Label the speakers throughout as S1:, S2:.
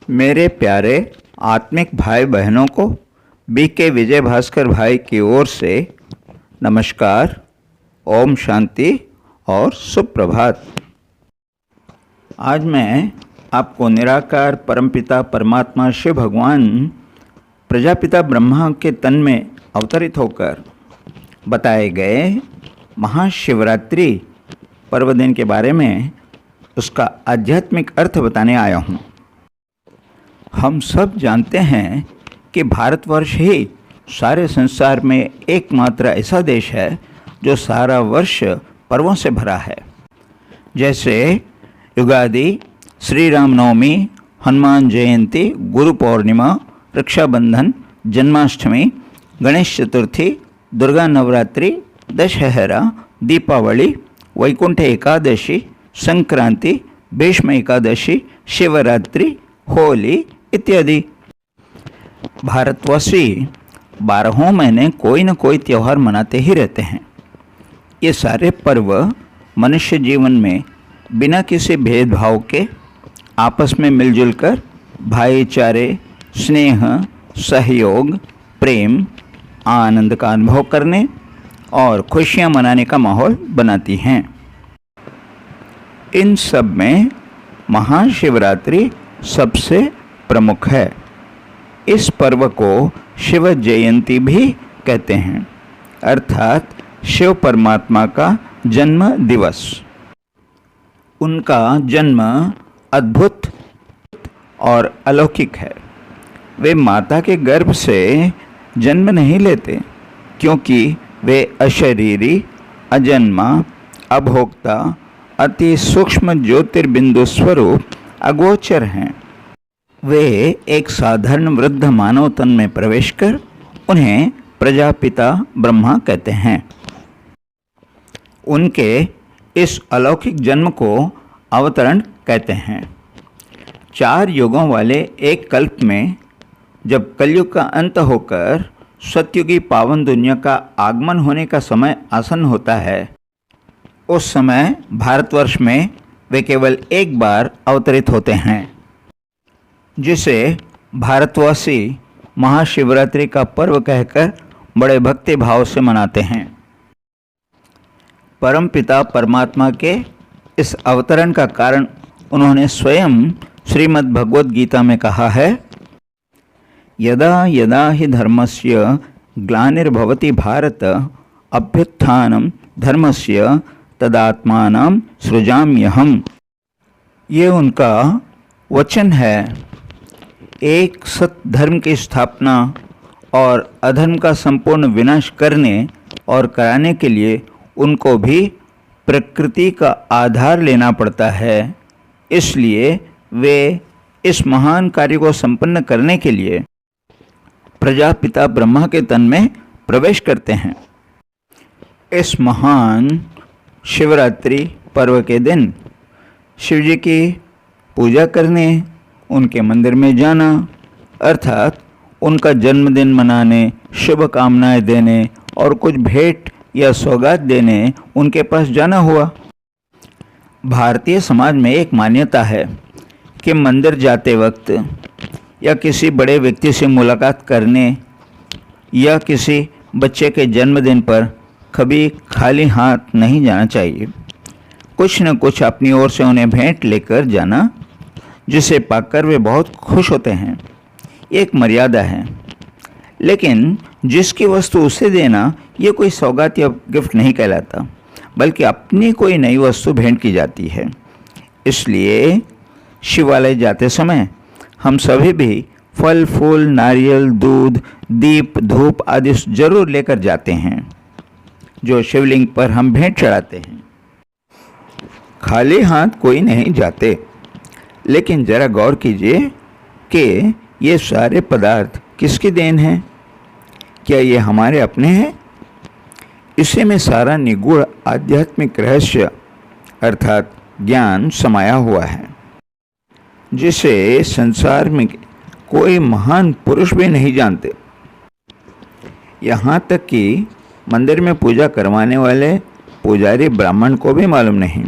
S1: मेरे प्यारे आत्मिक भाई बहनों को बीके विजय भास्कर भाई की ओर से नमस्कार, ओम शांति और सुप्रभात। आज मैं आपको निराकार परमपिता परमात्मा शिव भगवान प्रजापिता ब्रह्मा के तन में अवतरित होकर बताए गए महाशिवरात्रि पर्व दिन के बारे में उसका आध्यात्मिक अर्थ बताने आया हूँ। हम सब जानते हैं कि भारतवर्ष ही सारे संसार में एकमात्र ऐसा देश है जो सारा वर्ष पर्वों से भरा है। जैसे युगादि, श्री रामनवमी, हनुमान जयंती, गुरु पौर्णिमा, रक्षाबंधन, जन्माष्टमी, गणेश चतुर्थी, दुर्गा नवरात्रि, दशहरा, दीपावली, वैकुंठ एकादशी, संक्रांति, भीष्म एकादशी, शिवरात्रि, होली इत्यादि। भारतवासी 12 महीने कोई न कोई त्यौहार मनाते ही रहते हैं। ये सारे पर्व मनुष्य जीवन में बिना किसी भेदभाव के आपस में मिलजुल कर भाईचारे, स्नेह, सहयोग, प्रेम, आनंद का अनुभव करने और खुशियां मनाने का माहौल बनाती हैं। इन सब में महाशिवरात्रि सबसे प्रमुख है। इस पर्व को शिव जयंती भी कहते हैं, अर्थात शिव परमात्मा का जन्म दिवस। उनका जन्म अद्भुत और अलौकिक है। वे माता के गर्भ से जन्म नहीं लेते, क्योंकि वे अशरीरी, अजन्मा, अभोक्ता, अति सूक्ष्म ज्योतिर्बिंदु स्वरूप अगोचर हैं। वे एक साधारण वृद्ध मानव तन में प्रवेश कर उन्हें प्रजापिता ब्रह्मा कहते हैं। उनके इस अलौकिक जन्म को अवतरण कहते हैं। 4 युगों वाले एक कल्प में जब कलयुग का अंत होकर सतयुगी पावन दुनिया का आगमन होने का समय आसन्न होता है, उस समय भारतवर्ष में वे केवल एक बार अवतरित होते हैं, जिसे भारतवासी महाशिवरात्रि का पर्व कहकर बड़े भक्ति भाव से मनाते हैं। परमपिता परमात्मा के इस अवतरण का कारण उन्होंने स्वयं श्रीमद् भगवद गीता में कहा है, यदा यदा हि धर्मस्य ग्लानिर्भवति भारत अभ्युत्थानं धर्मस्य तदात्मानं सृजाम्यहम्। ये उनका वचन है। एक सत धर्म की स्थापना और अधर्म का संपूर्ण विनाश करने और कराने के लिए उनको भी प्रकृति का आधार लेना पड़ता है। इसलिए वे इस महान कार्य को संपन्न करने के लिए प्रजापिता ब्रह्मा के तन में प्रवेश करते हैं। इस महान शिवरात्रि पर्व के दिन शिवजी की पूजा करने, उनके मंदिर में जाना, अर्थात उनका जन्मदिन मनाने, शुभ कामनाएं देने और कुछ भेंट या सौगात देने उनके पास जाना हुआ। भारतीय समाज में एक मान्यता है कि मंदिर जाते वक्त या किसी बड़े व्यक्ति से मुलाकात करने या किसी बच्चे के जन्मदिन पर कभी खाली हाथ नहीं जाना चाहिए। कुछ न कुछ अपनी ओर से उन्हें भेंट लेकर जाना, जिसे पाकर वे बहुत खुश होते हैं। एक मर्यादा है, लेकिन जिसकी वस्तु उसे देना ये कोई सौगात या गिफ्ट नहीं कहलाता, बल्कि अपनी कोई नई वस्तु भेंट की जाती है। इसलिए शिवालय जाते समय हम सभी भी फल, फूल, नारियल, दूध, दीप, धूप आदि जरूर लेकर जाते हैं, जो शिवलिंग पर हम भेंट चढ़ाते हैं। खाली हाथ कोई नहीं जाते, लेकिन जरा गौर कीजिए कि ये सारे पदार्थ किसकी देन है? क्या ये हमारे अपने हैं? इसी में सारा निगूढ़ आध्यात्मिक रहस्य अर्थात ज्ञान समाया हुआ है, जिसे संसार में कोई महान पुरुष भी नहीं जानते। यहाँ तक कि मंदिर में पूजा करवाने वाले पुजारी ब्राह्मण को भी मालूम नहीं।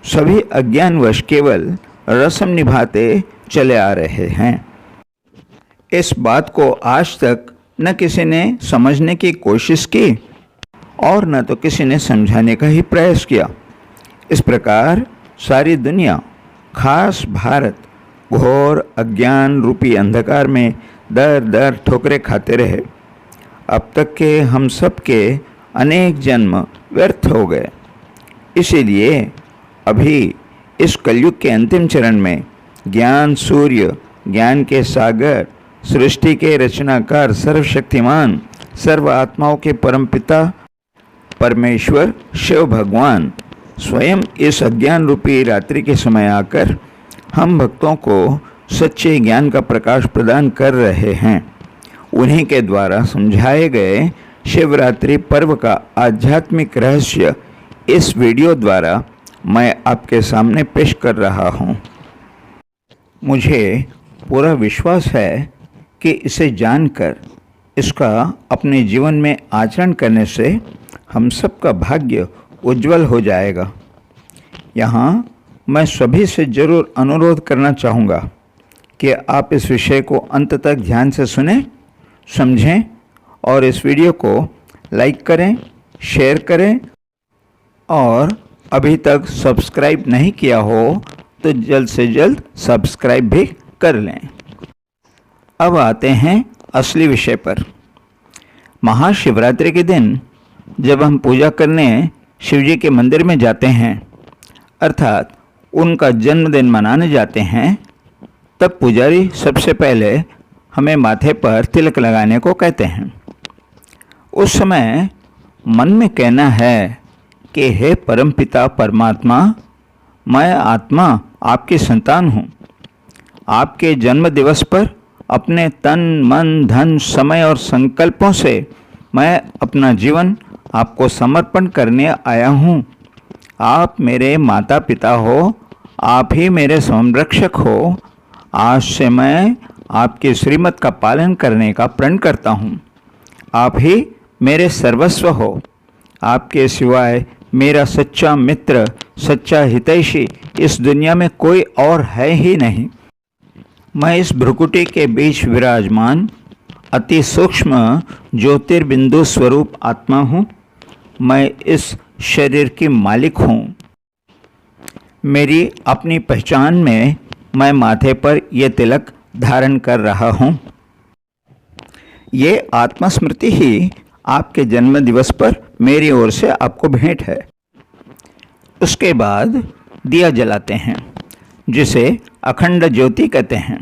S1: सभी अज्ञानवश केवल रस्म निभाते चले आ रहे हैं। इस बात को आज तक न किसी ने समझने की कोशिश की और न तो किसी ने समझाने का ही प्रयास किया। इस प्रकार सारी दुनिया, खास भारत, घोर अज्ञान रूपी अंधकार में दर दर ठोकरें खाते रहे। अब तक के हम सब के अनेक जन्म व्यर्थ हो गए। इसीलिए अभी इस कलयुग के अंतिम चरण में ज्ञान सूर्य, ज्ञान के सागर, सृष्टि के रचनाकार, सर्वशक्तिमान, सर्व आत्माओं के परमपिता परमेश्वर शिव भगवान स्वयं इस अज्ञान रूपी रात्रि के समय आकर हम भक्तों को सच्चे ज्ञान का प्रकाश प्रदान कर रहे हैं। उन्हीं के द्वारा समझाए गए शिवरात्रि पर्व का आध्यात्मिक रहस्य इस वीडियो द्वारा मैं आपके सामने पेश कर रहा हूँ। मुझे पूरा विश्वास है कि इसे जानकर इसका अपने जीवन में आचरण करने से हम सबका भाग्य उज्जवल हो जाएगा। यहाँ मैं सभी से ज़रूर अनुरोध करना चाहूँगा कि आप इस विषय को अंत तक ध्यान से सुनें, समझें और इस वीडियो को लाइक करें, शेयर करें और अभी तक सब्सक्राइब नहीं किया हो तो जल्द से जल्द सब्सक्राइब भी कर लें। अब आते हैं असली विषय पर। महाशिवरात्रि के दिन जब हम पूजा करने शिवजी के मंदिर में जाते हैं, अर्थात उनका जन्मदिन मनाने जाते हैं, तब पुजारी सबसे पहले हमें माथे पर तिलक लगाने को कहते हैं। उस समय मन में कहना है कि हे परमपिता परमात्मा, मैं आत्मा आपकी संतान हूँ। आपके जन्म दिवस पर अपने तन मन धन समय और संकल्पों से मैं अपना जीवन आपको समर्पण करने आया हूँ। आप मेरे माता पिता हो, आप ही मेरे संरक्षक हो। आज से मैं आपके श्रीमत का पालन करने का प्रण करता हूँ। आप ही मेरे सर्वस्व हो। आपके सिवाय मेरा सच्चा मित्र, सच्चा हितैषी इस दुनिया में कोई और है ही नहीं। मैं इस भ्रुकुटी के बीच विराजमान अति सूक्ष्म ज्योतिर्बिंदु स्वरूप आत्मा हूँ। मैं इस शरीर की मालिक हूँ। मेरी अपनी पहचान में मैं माथे पर यह तिलक धारण कर रहा हूँ। ये आत्मस्मृति ही आपके जन्म दिवस पर मेरी ओर से आपको भेंट है। उसके बाद दिया जलाते हैं, जिसे अखंड ज्योति कहते हैं।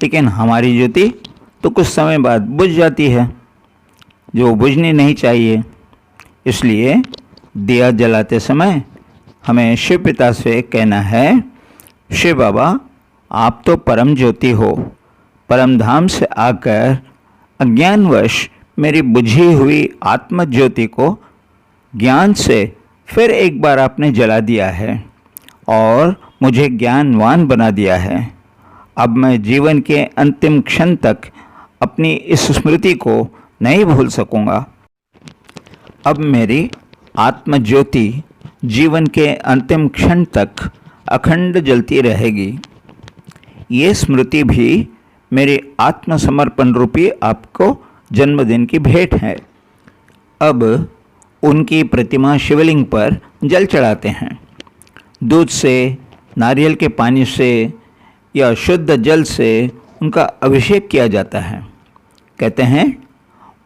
S1: लेकिन हमारी ज्योति तो कुछ समय बाद बुझ जाती है, जो बुझनी नहीं चाहिए। इसलिए दिया जलाते समय हमें शिव पिता से कहना है, शिव बाबा, आप तो परम ज्योति हो। परम धाम से आकर अज्ञानवश मेरी बुझी हुई आत्म ज्योति को ज्ञान से फिर एक बार आपने जला दिया है और मुझे ज्ञानवान बना दिया है। अब मैं जीवन के अंतिम क्षण तक अपनी इस स्मृति को नहीं भूल सकूँगा। अब मेरी आत्म ज्योति जीवन के अंतिम क्षण तक अखंड जलती रहेगी। ये स्मृति भी मेरे आत्मसमर्पण रूपी आपको जन्मदिन की भेंट है। अब उनकी प्रतिमा शिवलिंग पर जल चढ़ाते हैं। दूध से, नारियल के पानी से या शुद्ध जल से उनका अभिषेक किया जाता है। कहते हैं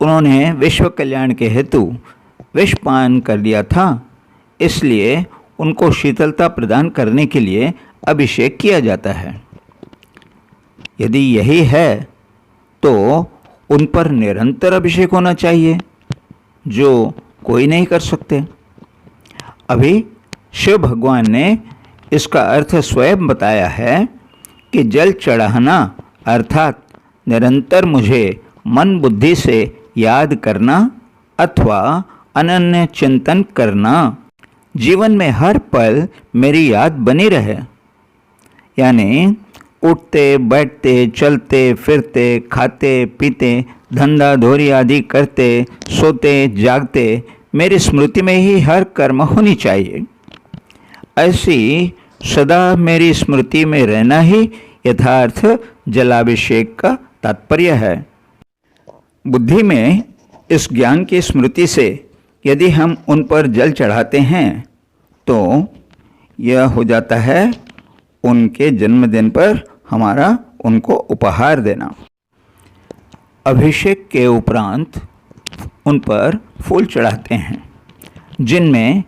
S1: उन्होंने विश्व कल्याण के हेतु विषपान कर लिया था, इसलिए उनको शीतलता प्रदान करने के लिए अभिषेक किया जाता है। यदि यही है तो उन पर निरंतर अभिषेक होना चाहिए, जो कोई नहीं कर सकते। अभी शिव भगवान ने इसका अर्थ स्वयं बताया है कि जल चढ़ाना अर्थात निरंतर मुझे मन बुद्धि से याद करना अथवा अनन्य चिंतन करना, जीवन में हर पल मेरी याद बनी रहे। यानी उठते बैठते चलते फिरते खाते पीते धंधा धोरी आदि करते सोते जागते मेरी स्मृति में ही हर कर्म होनी चाहिए। ऐसी सदा मेरी स्मृति में रहना ही यथार्थ जलाभिषेक का तात्पर्य है। बुद्धि में इस ज्ञान की स्मृति से यदि हम उन पर जल चढ़ाते हैं तो यह हो जाता है उनके जन्मदिन पर हमारा उनको उपहार देना। अभिषेक के उपरांत उन पर फूल चढ़ाते हैं, जिनमें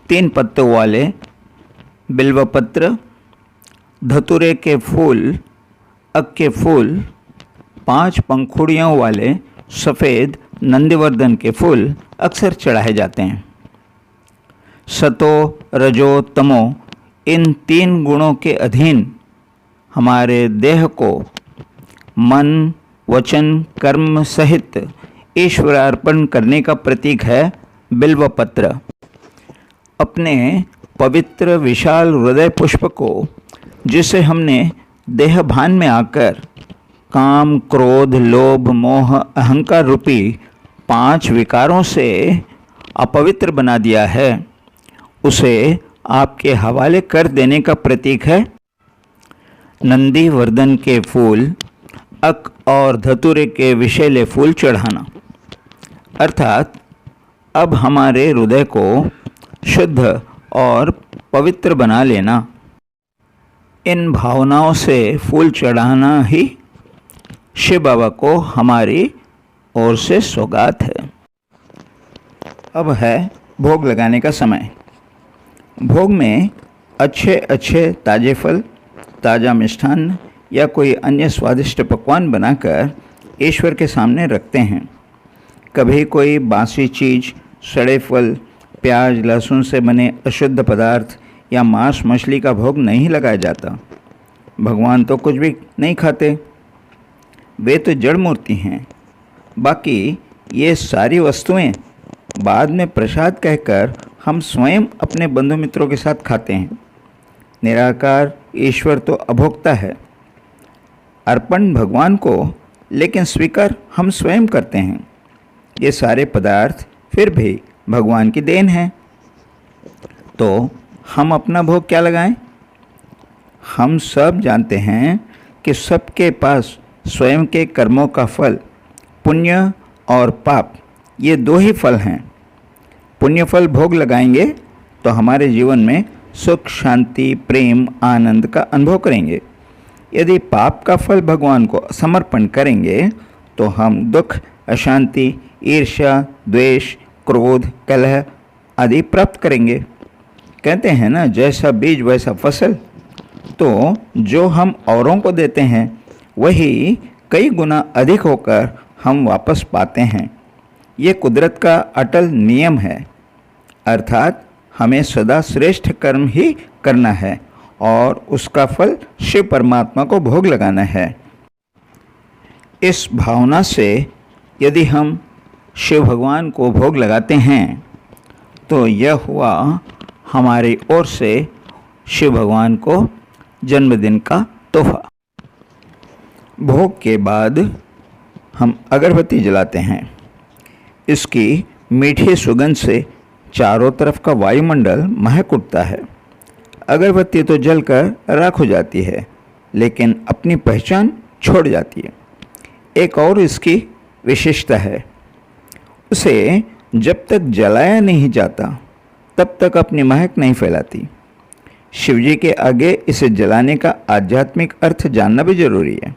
S1: 3 पत्तों वाले बिल्वपत्र, धतूरे के फूल, अक के फूल, 5 पंखुड़ियों वाले सफ़ेद नंदिवर्धन के फूल अक्सर चढ़ाए जाते हैं। सतो, रजो, तमो इन 3 गुणों के अधीन हमारे देह को मन, वचन, कर्म सहित ईश्वरार्पण करने का प्रतीक है बिल्वपत्र। अपने पवित्र विशाल हृदय पुष्प को, जिसे हमने देह भान में आकर काम, क्रोध, लोभ, मोह, अहंकार रूपी 5 विकारों से अपवित्र बना दिया है, उसे आपके हवाले कर देने का प्रतीक है नंदी वर्धन के फूल, अक और धतूरे के विषैले फूल चढ़ाना। अर्थात अब हमारे हृदय को शुद्ध और पवित्र बना लेना। इन भावनाओं से फूल चढ़ाना ही शिव बाबा को हमारी ओर से सौगात है। अब है भोग लगाने का समय। भोग में अच्छे अच्छे ताजे फल, ताज़ा मिष्ठान्न या कोई अन्य स्वादिष्ट पकवान बनाकर ईश्वर के सामने रखते हैं। कभी कोई बासी चीज़, सड़े फल, प्याज, लहसुन से बने अशुद्ध पदार्थ या मांस मछली का भोग नहीं लगाया जाता। भगवान तो कुछ भी नहीं खाते, वे तो जड़ मूर्ति हैं। बाकी ये सारी वस्तुएं बाद में प्रसाद कहकर हम स्वयं अपने बंधु मित्रों के साथ खाते हैं। निराकार ईश्वर तो अभोक्ता है। अर्पण भगवान को, लेकिन स्वीकार हम स्वयं करते हैं। ये सारे पदार्थ फिर भी भगवान की देन है। तो हम अपना भोग क्या लगाएं? हम सब जानते हैं कि सबके पास स्वयं के कर्मों का फल, पुण्य और पाप, ये 2 ही फल हैं। पुण्य फल भोग लगाएंगे तो हमारे जीवन में सुख, शांति, प्रेम, आनंद का अनुभव करेंगे। यदि पाप का फल भगवान को समर्पण करेंगे तो हम दुख, अशांति, ईर्ष्या, द्वेष, क्रोध, कलह आदि प्राप्त करेंगे। कहते हैं ना, जैसा बीज वैसा फसल। तो जो हम औरों को देते हैं वही कई गुना अधिक होकर हम वापस पाते हैं। ये कुदरत का अटल नियम है। अर्थात हमें सदा श्रेष्ठ कर्म ही करना है और उसका फल शिव परमात्मा को भोग लगाना है। इस भावना से यदि हम शिव भगवान को भोग लगाते हैं तो यह हुआ हमारी ओर से शिव भगवान को जन्मदिन का तोहफा। भोग के बाद हम अगरबत्ती जलाते हैं। इसकी मीठी सुगंध से चारों तरफ का वायुमंडल महक उठता है। अगरबत्ती तो जलकर राख हो जाती है, लेकिन अपनी पहचान छोड़ जाती है। एक और इसकी विशेषता है, उसे जब तक जलाया नहीं जाता तब तक अपनी महक नहीं फैलाती। शिवजी के आगे इसे जलाने का आध्यात्मिक अर्थ जानना भी जरूरी है।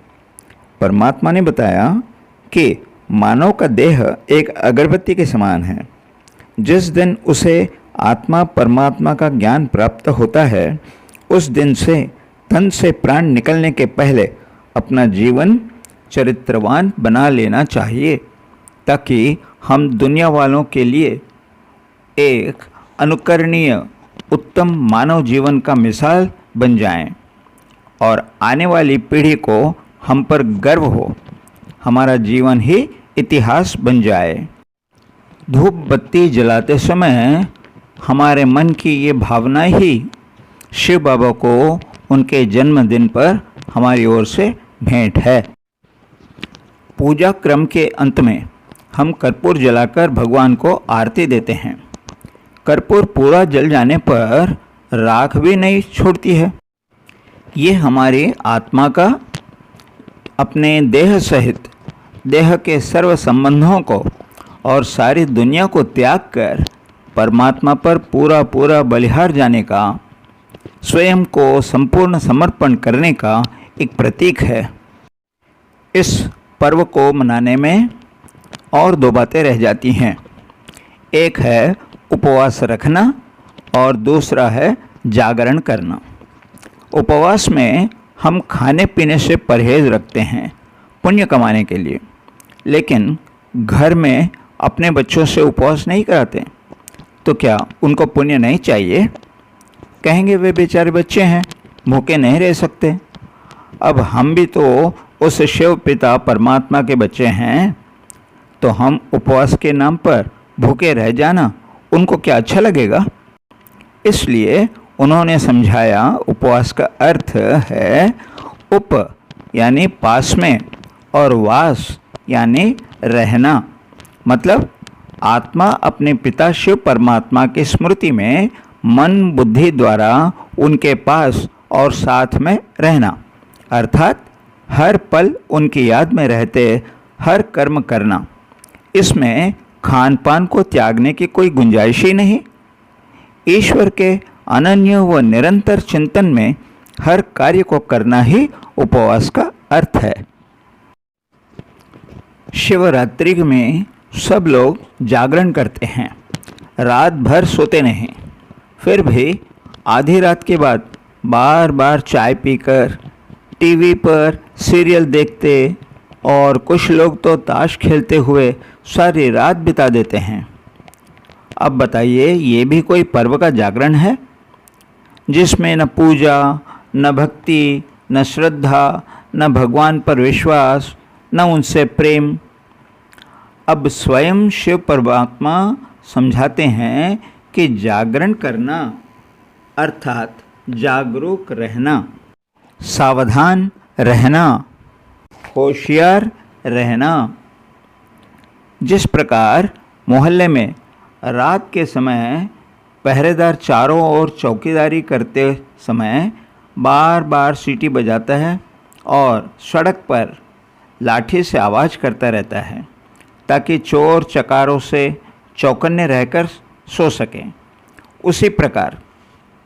S1: परमात्मा ने बताया कि मानव का देह एक अगरबत्ती के समान है। जिस दिन उसे आत्मा परमात्मा का ज्ञान प्राप्त होता है, उस दिन से तन से प्राण निकलने के पहले अपना जीवन चरित्रवान बना लेना चाहिए, ताकि हम दुनिया वालों के लिए एक अनुकरणीय उत्तम मानव जीवन का मिसाल बन जाएं और आने वाली पीढ़ी को हम पर गर्व हो। हमारा जीवन ही इतिहास बन जाए। धूप बत्ती जलाते समय हमारे मन की ये भावना ही शिव बाबा को उनके जन्मदिन पर हमारी ओर से भेंट है। पूजा क्रम के अंत में हम कर्पूर जलाकर भगवान को आरती देते हैं। कर्पूर पूरा जल जाने पर राख भी नहीं छोड़ती है। ये हमारी आत्मा का अपने देह सहित देह के सर्व संबंधों को और सारी दुनिया को त्याग कर परमात्मा पर पूरा पूरा बलिहार जाने का, स्वयं को संपूर्ण समर्पण करने का एक प्रतीक है। इस पर्व को मनाने में और दो बातें रह जाती हैं। एक है उपवास रखना और दूसरा है जागरण करना। उपवास में हम खाने पीने से परहेज रखते हैं पुण्य कमाने के लिए, लेकिन घर में अपने बच्चों से उपवास नहीं कराते तो क्या उनको पुण्य नहीं चाहिए? कहेंगे वे बेचारे बच्चे हैं, भूखे नहीं रह सकते। अब हम भी तो उस शिव पिता परमात्मा के बच्चे हैं, तो हम उपवास के नाम पर भूखे रह जाना उनको क्या अच्छा लगेगा? इसलिए उन्होंने समझाया उपवास का अर्थ है उप यानी पास में और वास यानी रहना। मतलब आत्मा अपने पिता शिव परमात्मा की स्मृति में मन बुद्धि द्वारा उनके पास और साथ में रहना, अर्थात हर पल उनकी याद में रहते हर कर्म करना। इसमें खान पान को त्यागने की कोई गुंजाइश ही नहीं। ईश्वर के अनन्य व निरंतर चिंतन में हर कार्य को करना ही उपवास का अर्थ है। शिवरात्रि में सब लोग जागरण करते हैं, रात भर सोते नहीं, फिर भी आधी रात के बाद बार बार चाय पीकर टीवी पर सीरियल देखते और कुछ लोग तो ताश खेलते हुए सारी रात बिता देते हैं। अब बताइए, ये भी कोई पर्व का जागरण है जिसमें न पूजा, न भक्ति, न श्रद्धा, न भगवान पर विश्वास, न उनसे प्रेम? अब स्वयं शिव परमात्मा समझाते हैं कि जागरण करना अर्थात जागरूक रहना, सावधान रहना, होशियार रहना। जिस प्रकार मोहल्ले में रात के समय पहरेदार चारों ओर चौकीदारी करते समय बार बार सीटी बजाता है और सड़क पर लाठी से आवाज़ करता रहता है ताकि चोर चकारों से चौकन्ने रहकर सो सकें, उसी प्रकार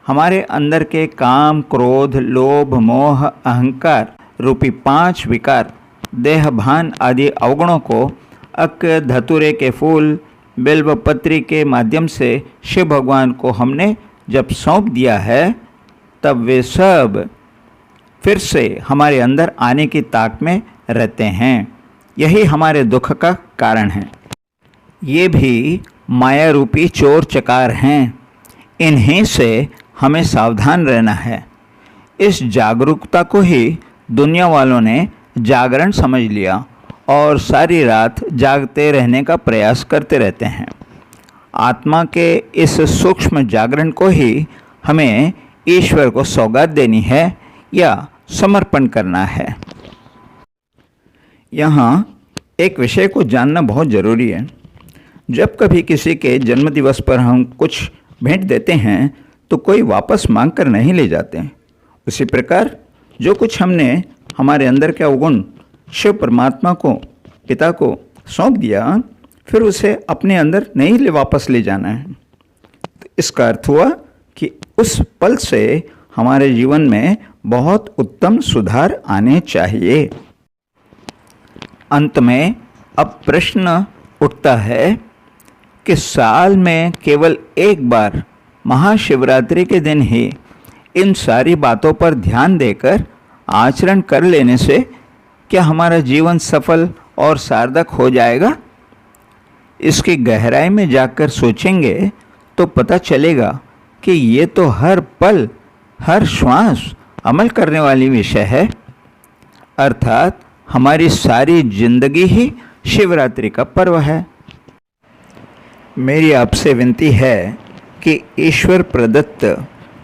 S1: हमारे अंदर के काम, क्रोध, लोभ, मोह, अहंकार रूपी 5 विकार, देह भान आदि अवगुणों को अक धतूरे के फूल, बिल्व पत्री के माध्यम से शिव भगवान को हमने जब सौंप दिया है, तब वे सब फिर से हमारे अंदर आने की ताक में रहते हैं। यही हमारे दुख का कारण है। ये भी माया रूपी चोर चकार हैं, इन्हीं से हमें सावधान रहना है। इस जागरूकता को ही दुनिया वालों ने जागरण समझ लिया और सारी रात जागते रहने का प्रयास करते रहते हैं। आत्मा के इस सूक्ष्म जागरण को ही हमें ईश्वर को सौगात देनी है या समर्पण करना है। यहाँ एक विषय को जानना बहुत ज़रूरी है। जब कभी किसी के जन्मदिवस पर हम कुछ भेंट देते हैं तो कोई वापस मांग कर नहीं ले जाते। उसी प्रकार जो कुछ हमने हमारे अंदर के अवगुण शिव परमात्मा को, पिता को सौंप दिया, फिर उसे अपने अंदर नहीं वापस ले जाना है। तो इसका अर्थ हुआ कि उस पल से हमारे जीवन में बहुत उत्तम सुधार आने चाहिए। अंत में अब प्रश्न उठता है कि साल में केवल एक बार महाशिवरात्रि के दिन ही इन सारी बातों पर ध्यान देकर आचरण कर लेने से क्या हमारा जीवन सफल और सार्थक हो जाएगा? इसकी गहराई में जाकर सोचेंगे तो पता चलेगा कि ये तो हर पल, हर श्वास अमल करने वाली विषय है। अर्थात हमारी सारी जिंदगी ही शिवरात्रि का पर्व है। मेरी आपसे विनती है कि ईश्वर प्रदत्त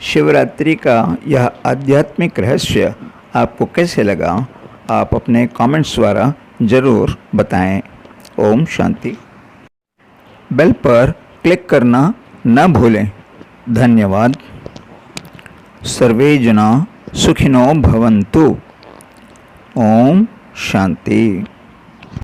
S1: शिवरात्रि का यह आध्यात्मिक रहस्य आपको कैसे लगा, आप अपने कमेंट्स द्वारा ज़रूर बताएं। ओम शांति। बेल पर क्लिक करना न भूलें। धन्यवाद। सर्वे जना सुखिनो भवन्तु। ओम शांति।